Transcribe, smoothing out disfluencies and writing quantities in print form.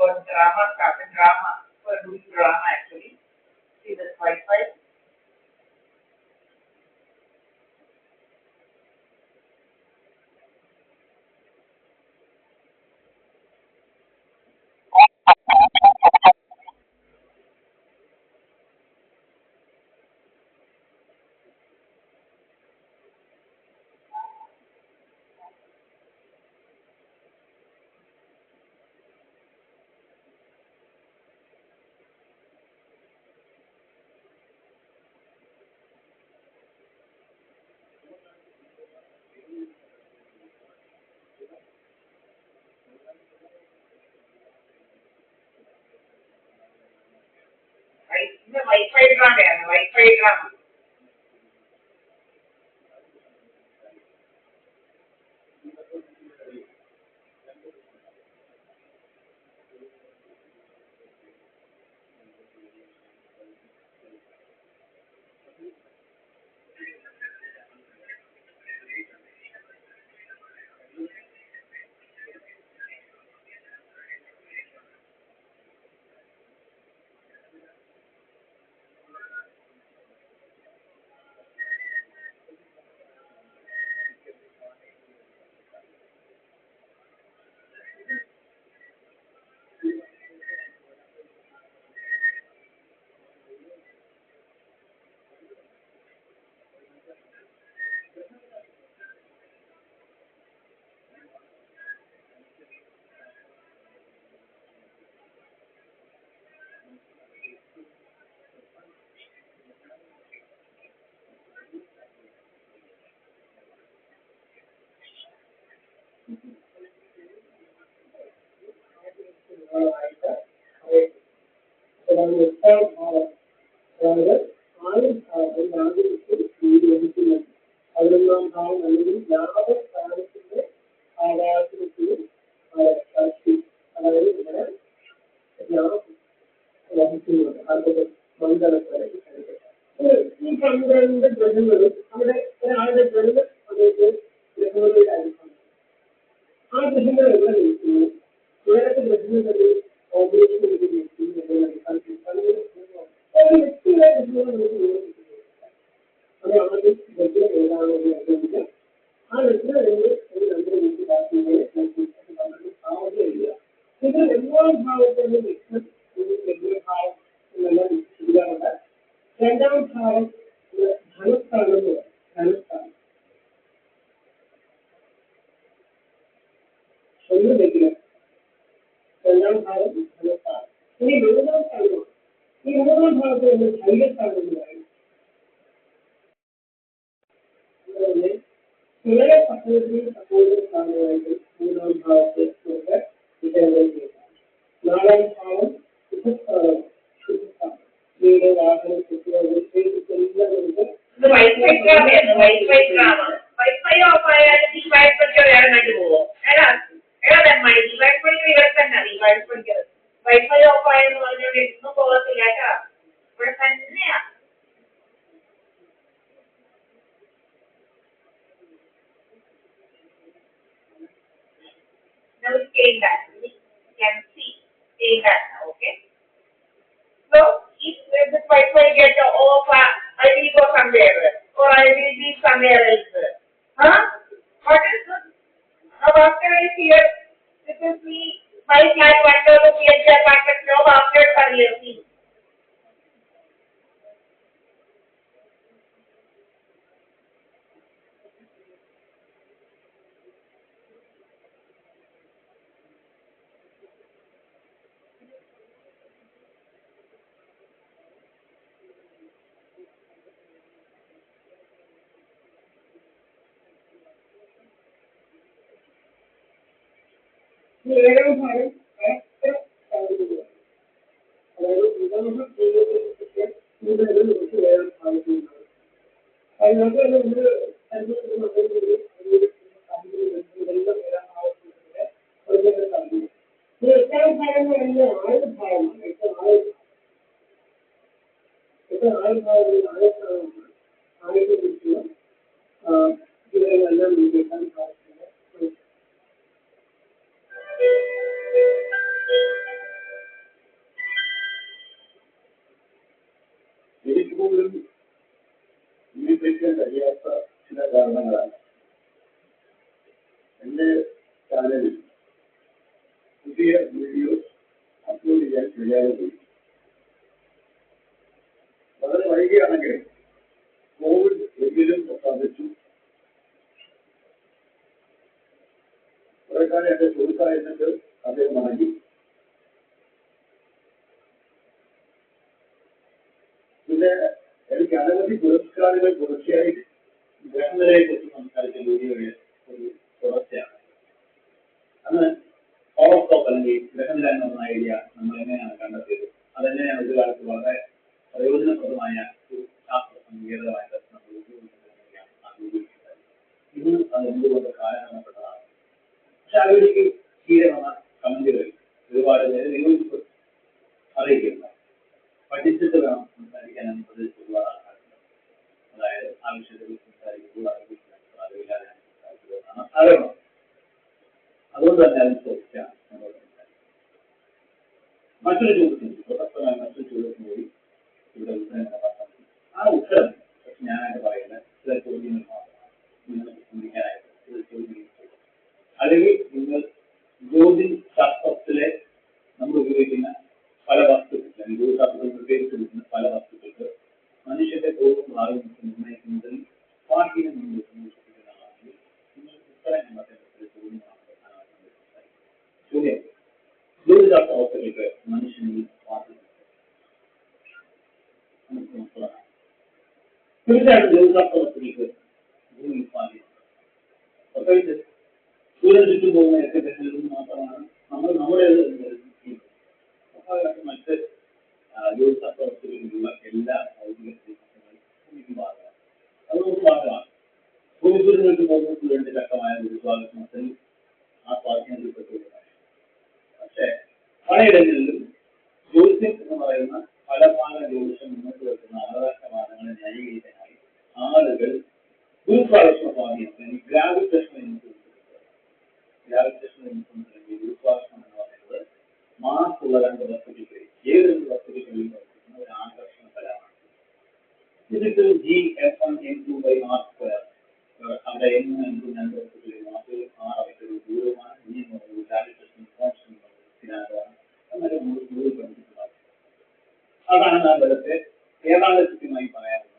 got drama, started drama. We're doing drama actually. See this Wi-Fi. ഇത് wifi ഡ്രാമയാണ് wifi drama. Wifi off ആയാൽ divide പഠിക്കാൻ വേറെ കണ്ടു പോവോ? ഡിവൈഡ് പഠിക്കാൻ ഇവിടെ തന്നെ ഡിവൈഡ് പഠിക്കുന്നത്. വൈഫൈ ഓഫ് ആയെന്ന് പറഞ്ഞാൽ എന്നും പോകത്തില്ല കേട്ടാ. ഇവിടെ തന്നെയാ. Now it's staying back. You can see staying back now, okay? So if this Wi-Fi get off, I will go somewhere or I will be somewhere else. Huh? What is this? Now after I hear this is me, my flat window to PH apartment job after for you. എൻ്റെ ചാനലിൽ പുതിയ video upload ചെയ്യാൻ കഴിയാതെ പോയി. വളരെ വൈകിയാണെങ്കിലും Covid എങ്കിലും പ്രസാദിച്ചു. കുറെ കാലം എൻ്റെ സുഹൃത്തായിരുന്നിട്ട് അദ്ദേഹം മടങ്ങി. പിന്നെ എനിക്ക് അനവധി പുരസ്കാരങ്ങൾ തുടർച്ചയായി ഗ്രഹനിലയെ കുറിച്ച് സംസാരിച്ച വീഡിയോയുടെ ഒരു തുടർച്ചയാണ്. അന്ന് ഹോറോസ്കോപ്പ് അല്ലെങ്കിൽ ഗ്രഹനില എന്ന ഐഡിയ നമ്മൾ എങ്ങനെയാണ് കണ്ടെത്തിയത്, അതെങ്ങനെയാണ് ഒരു കാലത്ത് വളരെ പ്രയോജനപ്രദമായ ഒരു ശാസ്ത്ര സങ്കേതമായിട്ട് നമ്മൾ ഉപയോഗിക്കുന്നതിനെയാണ് ആഗ്രഹിക്കുന്നത്. ഇന്ന് അത് എന്തുകൊണ്ട് കാലഹരണപ്പെട്ടതാണ്. പക്ഷെ ആ വീഡിയോക്ക് തീരെ വന്ന കമന്റുകൾ ഒരുപാട് പേര് നിയോഗിച്ച് അറിയിക്കുന്നു. പഠിച്ചിട്ട് വേണം സംസാരിക്കാൻ എന്നത് ഒരുപാട് ആൾക്കാരുണ്ട്. അതായത് ആവശ്യത്തിൽ സംസാരിക്കുമ്പോൾ അറിവില്ലാതെ സംസാരിക്കുന്നതെന്നാണ് അറിയണം. അതുകൊണ്ട് തന്നെ അത് ചോദിച്ചാണ് നമ്മൾ സംസാരിക്കുന്നത്. മറ്റൊരു ചോദ്യത്തിന് പ്രസക്തമായ മറ്റൊരു ചോദ്യത്തിന് കൂടി ഇവിടെ ഉത്തരം കണ്ടെത്താൻ. ആ ഉത്തരം ഞാനായിട്ട് പറയുന്നത് ചില ചോദ്യങ്ങൾ മാത്രമാണ്. നിങ്ങൾക്ക് ചിന്തിക്കാനായിട്ട് ചില ചോദ്യങ്ങൾ അല്ലെങ്കിൽ നിങ്ങൾ ജ്യോതിശാസ്ത്രത്തിലെ നമ്മൾ ഉപയോഗിക്കുന്ന പല വസ്തുക്കൾ അല്ലെങ്കിൽ ജ്യോതിശാസ്ത്രത്തിൽ ഉപയോഗിച്ചിരിക്കുന്ന പല വസ്തുക്കൾക്ക് മനുഷ്യന്റെ പൂർവ്വ ഭാഗം നിർണ്ണയിക്കുന്നതിൽ സ്വാധീനം സൂക്ഷിക്കുന്നതാണെങ്കിൽ നിങ്ങൾ ഉത്തരം കണ്ടെത്തേണ്ട ചില ചോദ്യങ്ങളാണ് പ്രധാനമായിട്ടും. ചോദ്യം: ജ്യോതിശാസ്ത്ര വസ്തുക്കൾക്ക് മനുഷ്യനിൽ സ്വാധീനം തീർച്ചയായിട്ടും ജ്യോതിശാസ്ത്ര വസ്തുക്കൾക്ക് ഭൂമിയിൽ സ്വാധീനം. പ്രത്യേകിച്ച് സൂര്യന് ചുറ്റും പോകുന്ന എക്സ്പെക്ടേഷനിൽ മാത്രമാണ് നമ്മൾ നമ്മുടെ മറ്റ് ജ്യോതിശാസ്ത്ര വസ്തുക്കളിലുള്ള എല്ലാ ഭൗതിക സിദ്ധാന്തങ്ങളും ഭൂമിക്ക് ബാധകമാണ്. അത് നമുക്ക് ബാധകമാണ്. ഭൂമി സൂര്യന് ചുറ്റും പോകുന്ന സൂര്യന്റെ ശക്തമായ ഗുരുത്വാകർഷണത്തിൽ ആ സ്വാധീനത്തിൽപ്പെട്ടുകൊണ്ടാണ്. പക്ഷേ പലയിടങ്ങളിലും ജ്യോതിഷം എന്ന് പറയുന്ന ഫലഭാഗ ജ്യോതിഷം മുന്നോട്ട് വെക്കുന്ന അവകാശവാദങ്ങളെ ന്യായീകരിക്കാനായി ആളുകൾ ഗുരുത്വാകർഷണ സ്വാധീനം അല്ലെങ്കിൽ ഗ്രാവിറ്റേഷണൽ അല്ലെങ്കിൽ ഗുരുത്വാകർഷണം എന്ന് പറയുന്നത് മാസ് ഉള്ള രണ്ട് വസ്തുക്കൾക്ക് ഏതൊരു വസ്തുക്കളിലും പ്രവർത്തിക്കുന്ന ഒരു ആകർഷണ ഫലമാണ്. ഇതിട്ട് G(F1m2/r²) അവിടെ m രണ്ട് വസ്തുക്കളിൽ മാസവും r അവയ്ക്കൊരു ദൂരവുമാണ്. G എന്ന് പറയുന്നത് ഗ്രാവിറ്റേഷണൽ കോൺസ്റ്റന്റ് സ്ഥിരാങ്കമാണ് എന്നൊക്കെ നമ്മൾ പഠിച്ചിട്ടുണ്ടാകും. അതാണ് നാം ബലത്തെ ഏകാന്തകൃത്യമായി പറയാറുള്ളത്.